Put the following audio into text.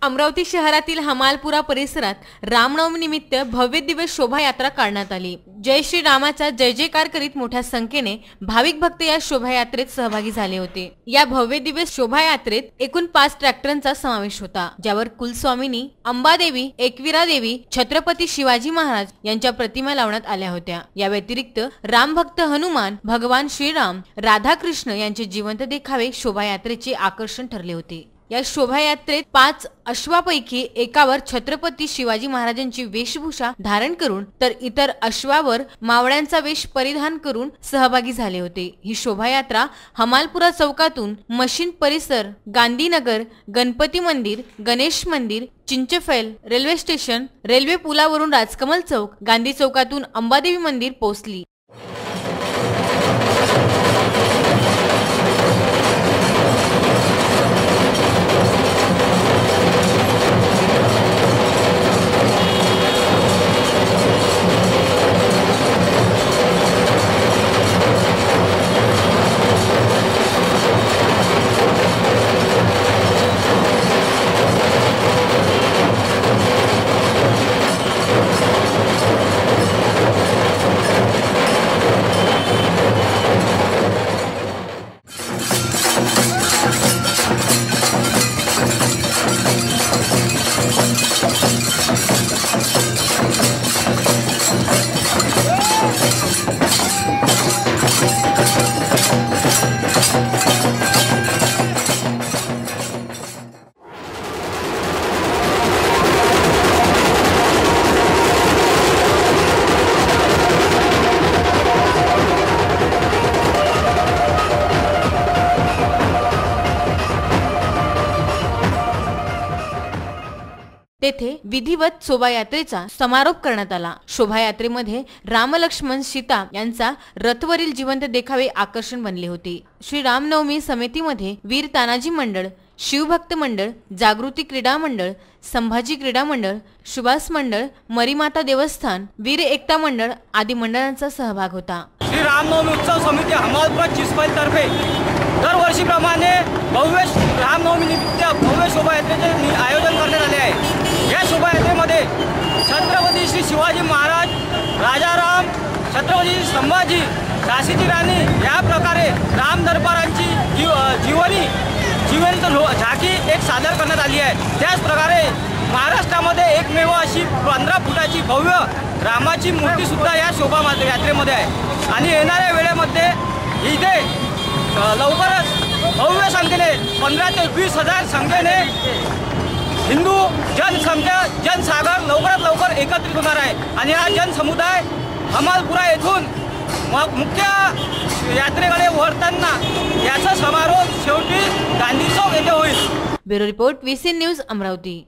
अमरावती शहरातील हमालपुरा परिसरात रामनवमी निमित्त भव्य दिव्य शोभायात्रा काढण्यात आली। जय श्री रामाचा जय जयकार करीत मोठ्या संख्येने भाविक भक्त या शोभायात्रेत सहभागी झाले होते। या भव्य दिव्य शोभायात्रेत एकूण 5 ट्रॅक्टरांचा समावेश होता, ज्यावर कुलस्वामिनी, अंबादेवी, एकविरा देवी, छत्रपती शिवाजी महाराज यांच्या प्रतिमा लावण्यात आल्या होत्या। या व्यतिरिक्त रामभक्त हनुमान, भगवान श्रीराम, राधा कृष्ण यांचे जिवंत देखावे शोभायात्रेचे आकर्षण ठरले होते। या शोभायात्रेत 5 अश्वापैकी एकावर छत्रपती शिवाजी महाराजांची वेशभूषा धारण करून तर इतर अश्वावर मावळ्यांचा वेश परिधान करून सहभागी झाले होते। ही शोभायात्रा हमालपुरा चौकातून मशीन परिसर, गांधीनगर, गणपती मंदिर, गणेश मंदिर, चिंचफैल, रेल्वे स्टेशन, रेल्वे पुलावरून राजकमल चौक, गांधी चौकातून अंबादेवी मंदिर पोहोचली। तेथे विधिवत शोभायात्रेचा समारोप करण्यात आला। शोभायात्रेमध्ये राम, लक्ष्मण, सीता यांचा रथवरील जिवंत देखावे आकर्षण बनले होते। श्री रामनवमी समितीमध्ये वीर तानाजी मंडळ, शिवभक्त मंडळ, जागृती क्रीडा मंडळ, संभाजी क्रीडा मंडळ, सुभाष मंडळ, मरीमाता देवस्थान, वीर एकता मंडळ आदी मंडळांचा सहभाग होता। श्री रामनवमी उत्सव समिती हमालपुरा चिंचफैल तर्फे दरवर्षीप्रमाणे भव्य रामनवमी निमित्त भव्य शोभायात्रेचे आयोजन करण्यात आले आहे। या शोभायात्रेमध्ये छत्रपती श्री शिवाजी महाराज, राजाराम, छत्रपती संभाजी, झाशीची राणी या प्रकारे राम दरबारांची जीवंत झाकी एक सादर करण्यात आली आहे। त्याच प्रकारे महाराष्ट्रामध्ये एकमेव अशी 15 फुटाची भव्य रामाची मूर्ती सुद्धा या शोभायात्रेमध्ये आहे। आणि येणाऱ्या वेळेमध्ये इथे लवकरच भव्य संख्येने 15 ते 20 हजार संख्येने हिंदू जनसागर लवकरात लवकर एकत्रित होणार आहे। आणि हा जनसमुदाय हमालपुरा येथून मुख्य यात्रेकडे वळताना याचा समारोप शेवटी गांधी चौक येथे होईल। Bureau report, VCN news, Amravati.